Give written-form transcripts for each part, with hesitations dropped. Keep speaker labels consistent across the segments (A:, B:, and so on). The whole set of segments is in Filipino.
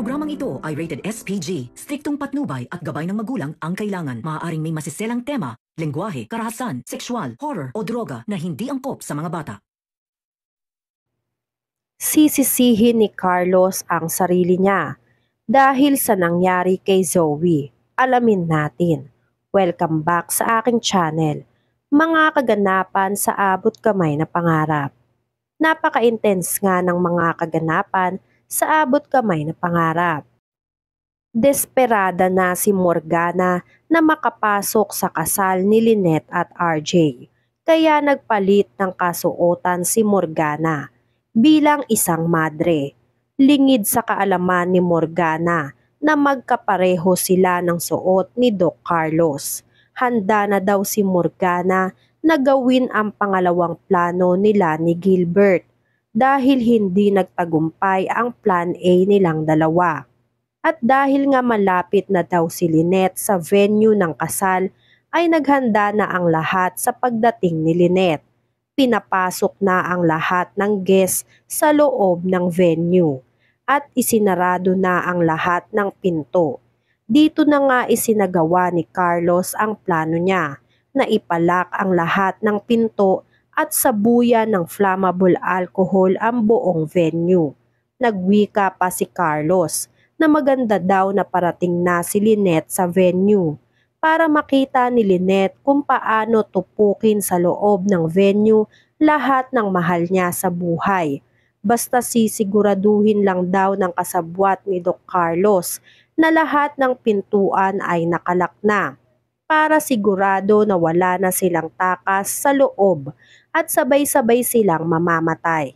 A: Programang ito ay rated SPG. Striktong patnubay at gabay ng magulang ang kailangan. Maaaring may masiselang tema, lengguwahe, karahasan, sexual, horror o droga na hindi angkop sa mga bata.
B: Sisisihin ni Carlos ang sarili niya dahil sa nangyari kay Zoe. Alamin natin. Welcome back sa aking channel. Mga kaganapan sa abot kamay na pangarap. Napaka-intense nga ng mga kaganapan sa abot kamay na pangarap. Desperada na si Morgana na makapasok sa kasal ni Lynette at RJ. Kaya nagpalit ng kasuotan si Morgana bilang isang madre. Lingid sa kaalaman ni Morgana na magkapareho sila ng suot ni Doc Carlos. Handa na daw si Morgana na gawin ang pangalawang plano nila ni Gilbert dahil hindi nagtagumpay ang plan A nilang dalawa. At dahil nga malapit na daw si Lynette sa venue ng kasal ay naghanda na ang lahat sa pagdating ni Lynette. Pinapasok na ang lahat ng guests sa loob ng venue at isinarado na ang lahat ng pinto. Dito na nga isinagawa ni Carlos ang plano niya na ipalak ang lahat ng pinto at sabuyan ng flammable alcohol ang buong venue. Nagwika pa si Carlos na maganda daw na parating na si Lynette sa venue para makita ni Lynette kung paano tupukin sa loob ng venue lahat ng mahal niya sa buhay. Basta sisiguraduhin lang daw ng kasabwat ni Doc Carlos na lahat ng pintuan ay nakalak na para sigurado na wala na silang takas sa loob at sabay-sabay silang mamamatay.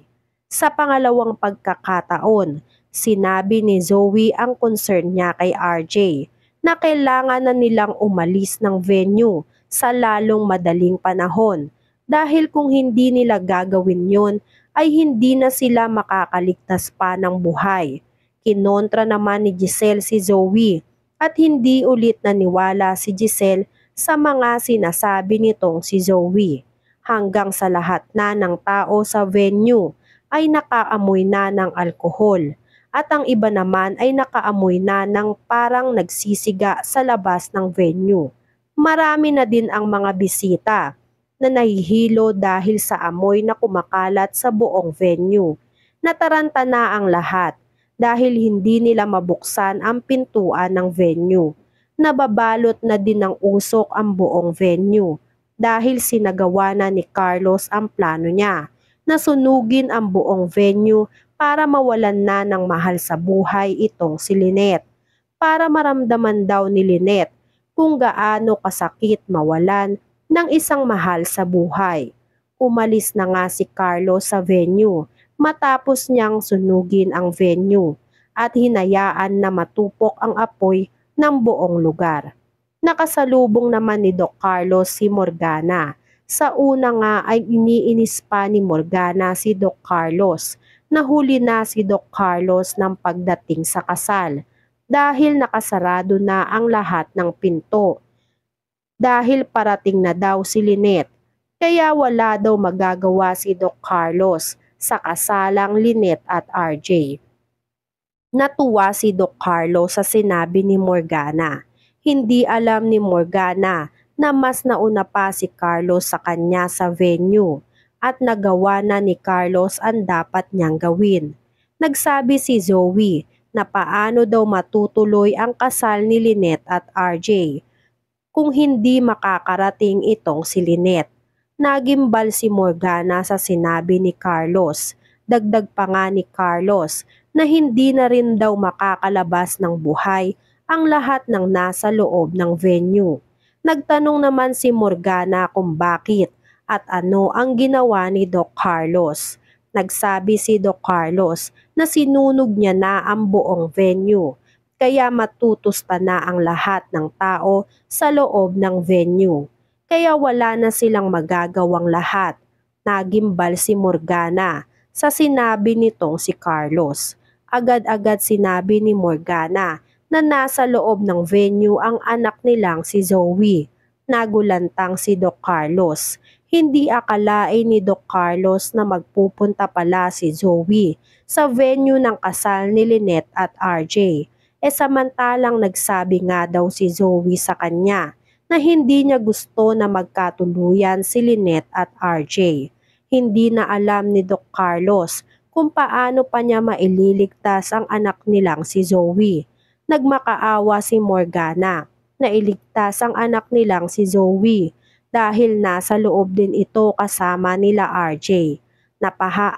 B: Sa pangalawang pagkakataon, sinabi ni Zoe ang concern niya kay RJ na kailangan na nilang umalis ng venue sa lalong madaling panahon dahil kung hindi nila gagawin yon ay hindi na sila makakaligtas pa ng buhay. Kinontra naman ni Giselle si Zoe at hindi ulit naniwala si Giselle sa mga sinasabi nitong si Zoe. Hanggang sa lahat na ng tao sa venue ay nakaamoy na ng alkohol at ang iba naman ay nakaamoy na ng parang nagsisiga sa labas ng venue. Marami na din ang mga bisita na nahihilo dahil sa amoy na kumakalat sa buong venue. Nataranta na ang lahat dahil hindi nila mabuksan ang pintuan ng venue. Nababalot na din ng usok ang buong venue dahil sinagawa na ni Carlos ang plano niya na sunugin ang buong venue para mawalan na ng mahal sa buhay itong si Lynette. Para maramdaman daw ni Lynette kung gaano kasakit mawalan ng isang mahal sa buhay. Umalis na nga si Carlos sa venue matapos niyang sunugin ang venue at hinayaan na matupok ang apoy ng buong lugar. Nakasalubong naman ni Doc Carlos si Morgana. Sa una nga ay iniinis pa ni Morgana si Doc Carlos. Nahuli na si Doc Carlos ng pagdating sa kasal dahil nakasarado na ang lahat ng pinto. Dahil parating na daw si Lynette, kaya wala daw magagawa si Doc Carlos sa kasalang Lynette at RJ. Natuwa si Doc Carlos sa sinabi ni Morgana. Hindi alam ni Morgana na mas nauna pa si Carlos sa kanya sa venue at nagawa na ni Carlos ang dapat niyang gawin. Nagsabi si Zoe na paano daw matutuloy ang kasal ni Lynette at RJ kung hindi makakarating itong si Lynette. Nagimbal si Morgana sa sinabi ni Carlos. Dagdag pa nga ni Carlos na hindi na rin daw makakalabas ng buhay ang lahat ng nasa loob ng venue. Nagtanong naman si Morgana kung bakit at ano ang ginawa ni Doc Carlos. Nagsabi si Doc Carlos na sinunog niya na ang buong venue kaya matutusta na ang lahat ng tao sa loob ng venue. Kaya wala na silang magagawang lahat. Nagimbal si Morgana sa sinabi nitong si Carlos. Agad-agad sinabi ni Morgana na nasa loob ng venue ang anak nilang si Zoe. Nagulantang si Doc Carlos. Hindi akalain ni Doc Carlos na magpupunta pala si Zoe sa venue ng kasal ni Lynette at RJ. Samantalang nagsabi nga daw si Zoe sa kanya na hindi niya gusto na magkatuluyan si Lynette at RJ. Hindi na alam ni Doc Carlos kung paano pa niya maililigtas ang anak nilang si Zoe. Nagmakaawa si Morgana na iligtas ang anak nilang si Zoe dahil nasa loob din ito kasama nila RJ.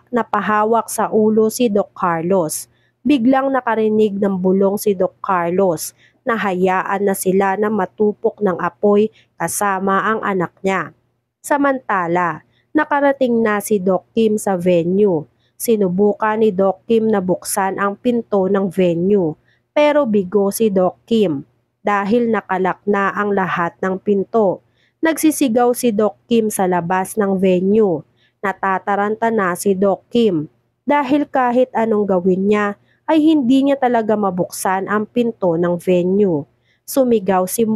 B: Napahawak sa ulo si Doc Carlos. Biglang nakarinig ng bulong si Doc Carlos na hayaan na sila na matupok ng apoy kasama ang anak niya. Samantala, nakarating na si Doc Kim sa venue. Sinubukan ni Doc Kim na buksan ang pinto ng venue. Pero bigo si Doc Kim dahil nakalak na ang lahat ng pinto. Nagsisigaw si Doc Kim sa labas ng venue. Natataranta na si Doc Kim dahil kahit anong gawin niya ay hindi niya talaga mabuksan ang pinto ng venue. Sumigaw si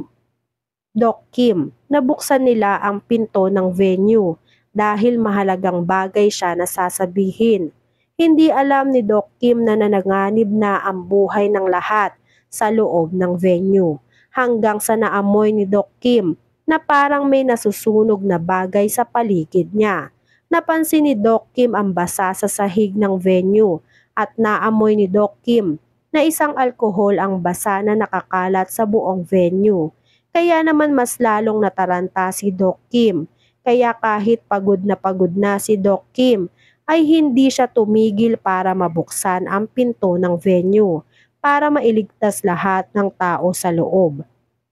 B: Doc Kim na buksan nila ang pinto ng venue dahil mahalagang bagay siya na sasabihin. Hindi alam ni Doc Kim na nananganib na ang buhay ng lahat sa loob ng venue hanggang sa naamoy ni Doc Kim na parang may nasusunog na bagay sa paligid niya. Napansin ni Doc Kim ang basa sa sahig ng venue at naamoy ni Doc Kim na isang alkohol ang basa na nakakalat sa buong venue. Kaya naman mas lalong nataranta si Doc Kim. Kaya kahit pagod na si Doc Kim, ay hindi siya tumigil para mabuksan ang pinto ng venue para mailigtas lahat ng tao sa loob.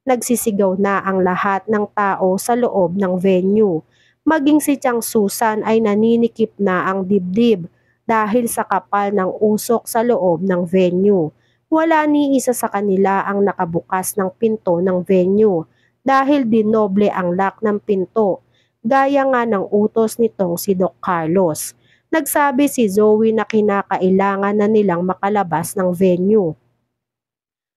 B: Nagsisigaw na ang lahat ng tao sa loob ng venue. Maging si Chang Susan ay naninikip na ang dibdib dahil sa kapal ng usok sa loob ng venue. Wala ni isa sa kanila ang nakabukas ng pinto ng venue dahil dinoble ang lock ng pinto, gaya nga ng utos nitong si Doc Carlos. Nagsabi si Zoe na kinakailangan na nilang makalabas ng venue.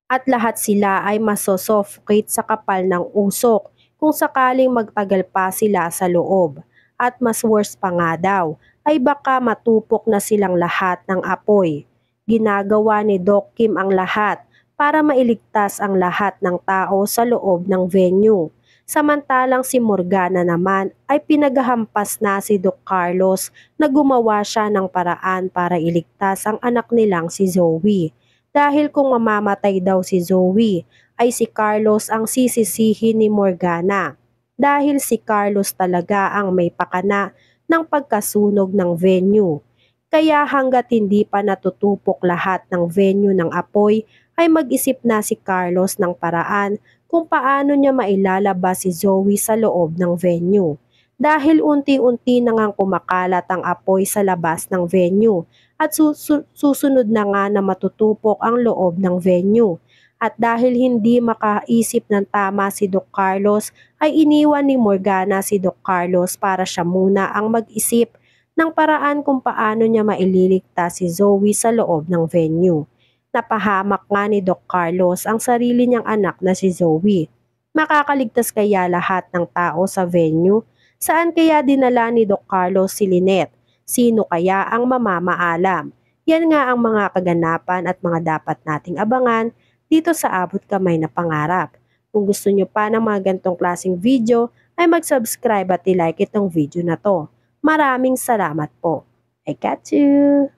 B: At lahat sila ay masosuffocate sa kapal ng usok kung sakaling magtagal pa sila sa loob. At mas worse pa nga daw ay baka matupok na silang lahat ng apoy. Ginagawa ni Doc Kim ang lahat para mailigtas ang lahat ng tao sa loob ng venue. Samantalang si Morgana naman ay pinaghahampas na si Doc Carlos na gumawa siya ng paraan para iligtas ang anak nilang si Zoe. Dahil kung mamamatay daw si Zoe, ay si Carlos ang sisisihin ni Morgana. Dahil si Carlos talaga ang may pakana ng pagkasunog ng venue. Kaya hanggat hindi pa natutupok lahat ng venue ng apoy, ay mag-isip na si Carlos ng paraan kung paano niya mailalabas si Zoe sa loob ng venue. Dahil unti-unti na ngang kumakalat ang apoy sa labas ng venue at susunod na nga na matutupok ang loob ng venue. At dahil hindi makaisip ng tama si Doc Carlos, ay iniwan ni Morgana si Doc Carlos para siya muna ang mag-isip ng paraan kung paano niya maililigtas si Zoe sa loob ng venue. Napahamak nga ni Doc Carlos ang sarili niyang anak na si Zoe. Makakaligtas kaya lahat ng tao sa venue? Saan kaya dinala ni Doc Carlos si Lynette? Sino kaya ang mamamaalam? Yan nga ang mga kaganapan at mga dapat nating abangan dito sa Abot Kamay na Pangarap. Kung gusto nyo pa ng mga gantong klaseng video, ay mag-subscribe at i-like itong video na to. Maraming salamat po. I got you!